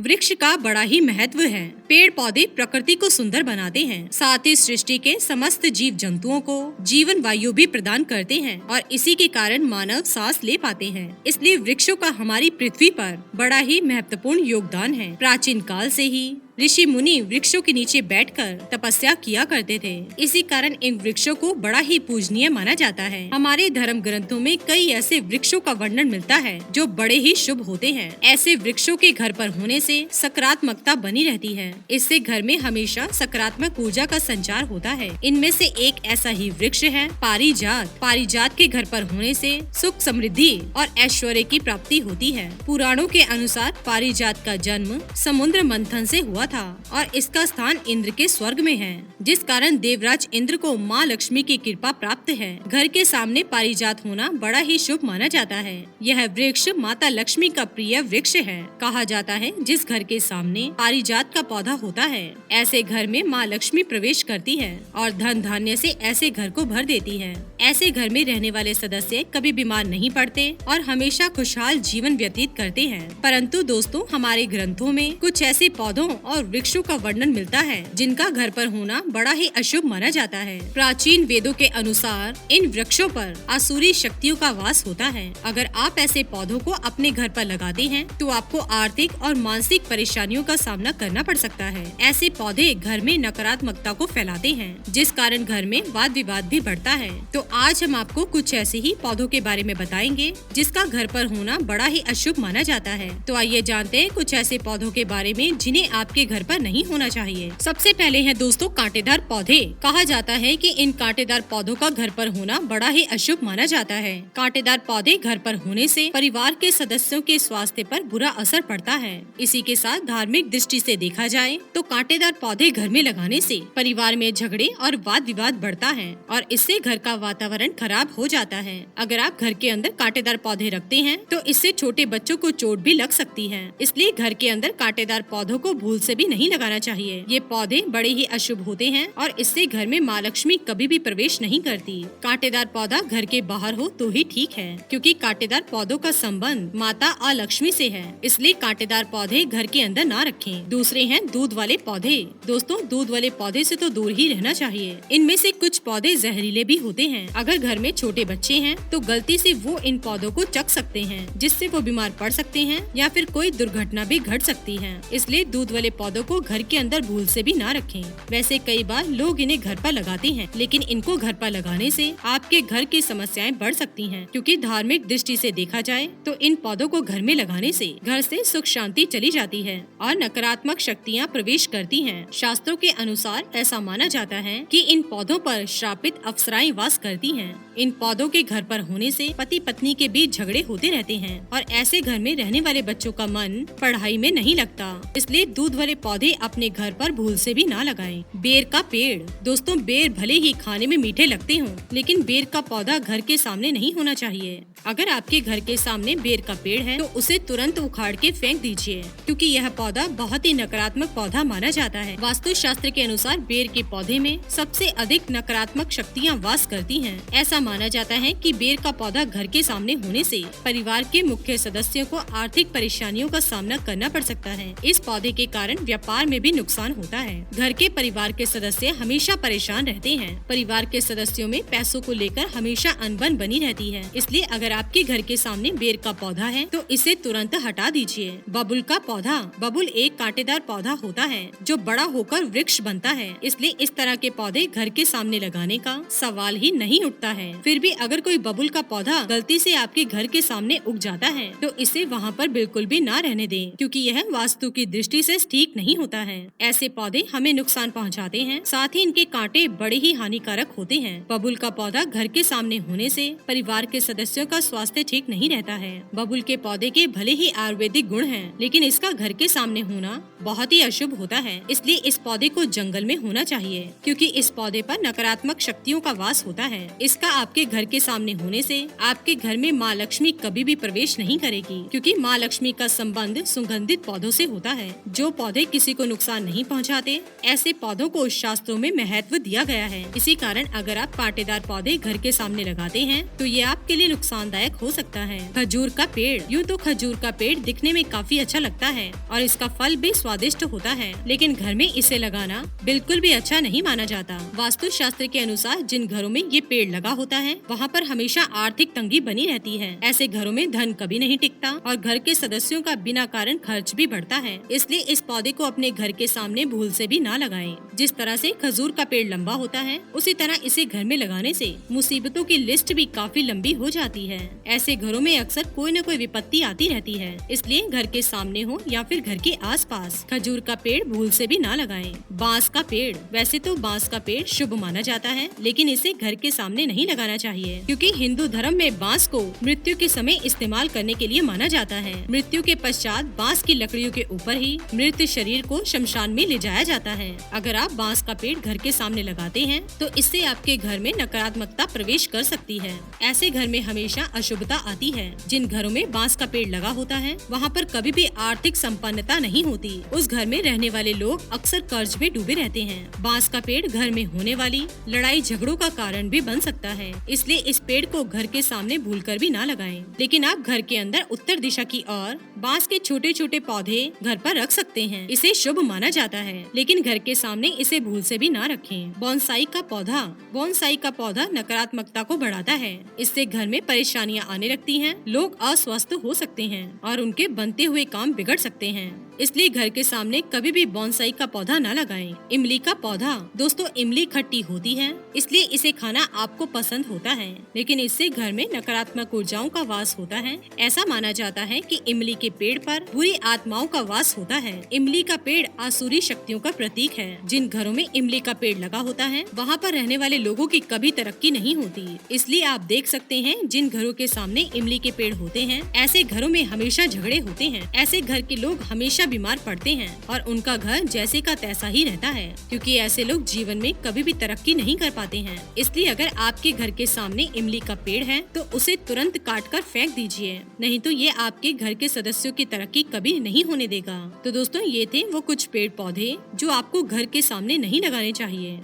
वृक्ष का बड़ा ही महत्व है। पेड़ पौधे प्रकृति को सुंदर बनाते हैं, साथ ही सृष्टि के समस्त जीव जंतुओं को जीवन वायु भी प्रदान करते हैं और इसी के कारण मानव सांस ले पाते हैं। इसलिए वृक्षों का हमारी पृथ्वी पर बड़ा ही महत्वपूर्ण योगदान है। प्राचीन काल से ही ऋषि मुनि वृक्षों के नीचे बैठकर तपस्या किया करते थे। इसी कारण इन वृक्षों को बड़ा ही पूजनीय माना जाता है। हमारे धर्म ग्रंथों में कई ऐसे वृक्षों का वर्णन मिलता है जो बड़े ही शुभ होते हैं। ऐसे वृक्षों के घर पर होने से सकारात्मकता बनी रहती है। इससे घर में हमेशा सकारात्मक ऊर्जा का संचार होता है। इनमें से एक ऐसा ही वृक्ष है पारिजात। पारिजात के घर पर होने से सुख समृद्धि और ऐश्वर्य की प्राप्ति होती है। पुराणों के अनुसार पारिजात का जन्म समुद्र मंथन से हुआ था और इसका स्थान इंद्र के स्वर्ग में है, जिस कारण देवराज इंद्र को माँ लक्ष्मी की कृपा प्राप्त है। घर के सामने पारिजात होना बड़ा ही शुभ माना जाता है। यह वृक्ष माता लक्ष्मी का प्रिय वृक्ष है। कहा जाता है जिस घर के सामने पारिजात का पौधा होता है, ऐसे घर में माँ लक्ष्मी प्रवेश करती है और धन धान्य से ऐसे घर को भर देती है। ऐसे घर में रहने वाले सदस्य कभी बीमार नहीं पड़ते और हमेशा खुशहाल जीवन व्यतीत करते हैं। परंतु दोस्तों, हमारे ग्रंथों में कुछ ऐसे पौधों और वृक्षों का वर्णन मिलता है जिनका घर पर होना बड़ा ही अशुभ माना जाता है। प्राचीन वेदों के अनुसार इन वृक्षों पर आसुरी शक्तियों का वास होता है। अगर आप ऐसे पौधों को अपने घर पर लगाते हैं तो आपको आर्थिक और मानसिक परेशानियों का सामना करना पड़ सकता है। ऐसे पौधे घर में नकारात्मकता को फैलाते हैं, जिस कारण घर में वाद विवाद भी बढ़ता है। तो आज हम आपको कुछ ऐसे ही पौधों के बारे में बताएंगे जिसका घर पर होना बड़ा ही अशुभ माना जाता है। तो आइए जानते हैं कुछ ऐसे पौधों के बारे में जिन्हें आपके घर पर नहीं होना चाहिए। सबसे पहले है दोस्तों कांटेदार पौधे। कहा जाता है कि इन कांटेदार पौधों का घर पर होना बड़ा ही अशुभ माना जाता है। कांटेदार पौधे घर पर होने से परिवार के सदस्यों के स्वास्थ्य पर बुरा असर पड़ता है। इसी के साथ धार्मिक दृष्टि से देखा जाए तो कांटेदार पौधे घर में लगाने से परिवार में झगड़े और वाद विवाद बढ़ता है और इससे घर का वातावरण खराब हो जाता है। अगर आप घर के अंदर कांटेदार पौधे रखते हैं तो इससे छोटे बच्चों को चोट भी लग सकती है। इसलिए घर के अंदर कांटेदार पौधों को भूल से भी नहीं लगाना चाहिए। ये पौधे बड़े ही अशुभ होते हैं और इससे घर में माँ लक्ष्मी कभी भी प्रवेश नहीं करती। कांटेदार पौधा घर के बाहर हो तो ही ठीक है, क्योंकि कांटेदार पौधों का संबंध माता और लक्ष्मी से है। इसलिए कांटेदार पौधे घर के अंदर ना रखें। दूसरे हैं दूध वाले पौधे। दोस्तों, दूध वाले पौधे से तो दूर ही रहना चाहिए। इनमें से कुछ पौधे जहरीले भी होते हैं। अगर घर में छोटे बच्चे हैं तो गलती से वो इन पौधों को चख सकते हैं, जिससे वो बीमार पड़ सकते हैं या फिर कोई दुर्घटना भी घट सकती है। इसलिए दूध वाले पौधों को घर के अंदर भूल से भी ना रखें। वैसे कई बार लोग इन्हें घर पर लगाते हैं, लेकिन इनको घर पर लगाने से आपके घर की समस्याएं बढ़ सकती हैं, क्योंकि धार्मिक दृष्टि से देखा जाए तो इन पौधों को घर में लगाने से घर से सुख शांति चली जाती है और नकारात्मक शक्तियाँ प्रवेश करती हैं। शास्त्रों के अनुसार ऐसा माना जाता है कि इन पौधों पर श्रापित अप्सराएं वास करती हैं। इन पौधों के घर पर होने से पति पत्नी के बीच झगड़े होते रहते हैं और ऐसे घर में रहने वाले बच्चों का मन पढ़ाई में नहीं लगता। इसलिए दूध वाले पौधे अपने घर पर भूल से भी ना लगाएं। बेर का पेड़। दोस्तों, बेर भले ही खाने में मीठे लगते हों, लेकिन बेर का पौधा घर के सामने नहीं होना चाहिए। अगर आपके घर के सामने बेर का पेड़ है तो उसे तुरंत उखाड़ के फेंक दीजिए, क्योंकि यह पौधा बहुत ही नकारात्मक पौधा माना जाता है। वास्तु शास्त्र के अनुसार बेर के पौधे में सबसे अधिक नकारात्मक शक्तियाँ वास करती हैं। ऐसा माना जाता है कि बेर का पौधा घर के सामने होने से परिवार के मुख्य सदस्यों को आर्थिक परेशानियों का सामना करना पड़ सकता है। इस पौधे के कारण व्यापार में भी नुकसान होता है। घर के परिवार के सदस्य हमेशा परेशान रहते हैं। परिवार के सदस्यों में पैसों को लेकर हमेशा अनबन बनी रहती है। इसलिए अगर आपके घर के सामने बेर का पौधा है तो इसे तुरंत हटा दीजिए। बबुल का पौधा। बबुल एक कांटेदार पौधा होता है जो बड़ा होकर वृक्ष बनता है। इसलिए इस तरह के पौधे घर के सामने लगाने का सवाल ही नहीं उठता है। फिर भी अगर कोई बबुल का पौधा गलती से आपके घर के सामने उग जाता है तो इसे वहाँ पर बिल्कुल भी ना रहने दें, क्योंकि यह वास्तु की दृष्टि से ठीक नहीं होता है। ऐसे पौधे हमें नुकसान पहुँचाते हैं, साथ ही इनके कांटे बड़े ही हानिकारक होते हैं। बबुल का पौधा घर के सामने होने से परिवार के सदस्यों का स्वास्थ्य ठीक नहीं रहता है। बबुल के पौधे के भले ही आयुर्वेदिक गुण हैं, लेकिन इसका घर के सामने होना बहुत ही अशुभ होता है। इसलिए इस पौधे को जंगल में होना चाहिए, क्योंकि इस पौधे पर नकारात्मक शक्तियों का वास होता है। इसका आपके घर के सामने होने से आपके घर में माँ लक्ष्मी कभी भी प्रवेश नहीं करेगी, क्योंकि माँ लक्ष्मी का संबंध सुगंधित पौधों से होता है। जो पौधे किसी को नुकसान नहीं पहुँचाते, ऐसे पौधों को शास्त्रों में महत्व दिया गया है। इसी कारण अगर आप कांटेदार पौधे घर के सामने लगाते हैं तो ये आपके लिए नुकसानदायक नुकसानदायक हो सकता है। खजूर का पेड़। यूँ तो खजूर का पेड़ दिखने में काफी अच्छा लगता है और इसका फल भी स्वादिष्ट होता है, लेकिन घर में इसे लगाना बिल्कुल भी अच्छा नहीं माना जाता। वास्तु शास्त्र के अनुसार जिन घरों में ये पेड़ लगा होता है वहाँ पर हमेशा आर्थिक तंगी बनी रहती है। ऐसे घरों में धन कभी नहीं टिकता और घर के सदस्यों का बिना कारण खर्च भी बढ़ता है। इसलिए इस पौधे को अपने घर के सामने भूल से भी ना लगाएं। जिस तरह से खजूर का पेड़ लंबा होता है, उसी तरह इसे घर में लगाने से मुसीबतों की लिस्ट भी काफी लंबी हो जाती है। ऐसे घरों में अक्सर कोई न कोई विपत्ति आती रहती है, इसलिए घर के सामने हो या फिर घर के आसपास खजूर का पेड़ भूल से भी ना लगाएं। बांस का पेड़। वैसे तो बांस का पेड़ शुभ माना जाता है, लेकिन इसे घर के सामने नहीं लगाना चाहिए, क्योंकि हिंदू धर्म में बांस को मृत्यु के समय इस्तेमाल करने के लिए माना जाता है। मृत्यु के पश्चात बांस की लकड़ियों के ऊपर ही मृत शरीर को शमशान में ले जाया जाता है। अगर आप बांस का पेड़ घर के सामने लगाते हैं तो इससे आपके घर में नकारात्मकता प्रवेश कर सकती है। ऐसे घर में हमेशा अशुभता आती है। जिन घरों में बांस का पेड़ लगा होता है वहाँ पर कभी भी आर्थिक संपन्नता नहीं होती। उस घर में रहने वाले लोग अक्सर कर्ज में डूबे रहते हैं। बांस का पेड़ घर में होने वाली लड़ाई झगड़ों का कारण भी बन सकता है, इसलिए इस पेड़ को घर के सामने भूलकर भी ना लगाएं। लेकिन आप घर के अंदर उत्तर दिशा की ओर बांस के छोटे छोटे पौधे घर पर रख सकते हैं। इसे शुभ माना जाता है, लेकिन घर के सामने इसे भूल से भी ना रखें। बोनसाई का पौधा। बोनसाई का पौधा नकारात्मकता को बढ़ाता है। इससे घर में परेशानियां आने लगती हैं, लोग अस्वस्थ हो सकते हैं और उनके बनते हुए काम बिगड़ सकते हैं। इसलिए घर के सामने कभी भी बोनसाई का पौधा न लगाएं। इमली का पौधा। दोस्तों, इमली खट्टी होती है, इसलिए इसे खाना आपको पसंद होता है, लेकिन इससे घर में नकारात्मक ऊर्जाओं का वास होता है। ऐसा माना जाता है कि इमली के पेड़ पर बुरी आत्माओं का वास होता है। इमली का पेड़ आसुरी शक्तियों का प्रतीक है। जिन घरों में इमली का पेड़ लगा होता है वहाँ पर रहने वाले लोगों की कभी तरक्की नहीं होती। इसलिए आप देख सकते हैं जिन घरों के सामने इमली के पेड़ होते हैं, ऐसे घरों में हमेशा झगड़े होते हैं। ऐसे घर के लोग हमेशा बीमार पड़ते हैं और उनका घर जैसे का तैसा ही रहता है, क्योंकि ऐसे लोग जीवन में कभी भी तरक्की नहीं कर पाते हैं। इसलिए अगर आपके घर के सामने इमली का पेड़ है तो उसे तुरंत काट कर फेंक दीजिए, नहीं तो ये आपके घर के सदस्यों की तरक्की कभी नहीं होने देगा। तो दोस्तों, ये थे वो कुछ पेड़ पौधे जो आपको घर के सामने नहीं लगाने चाहिए।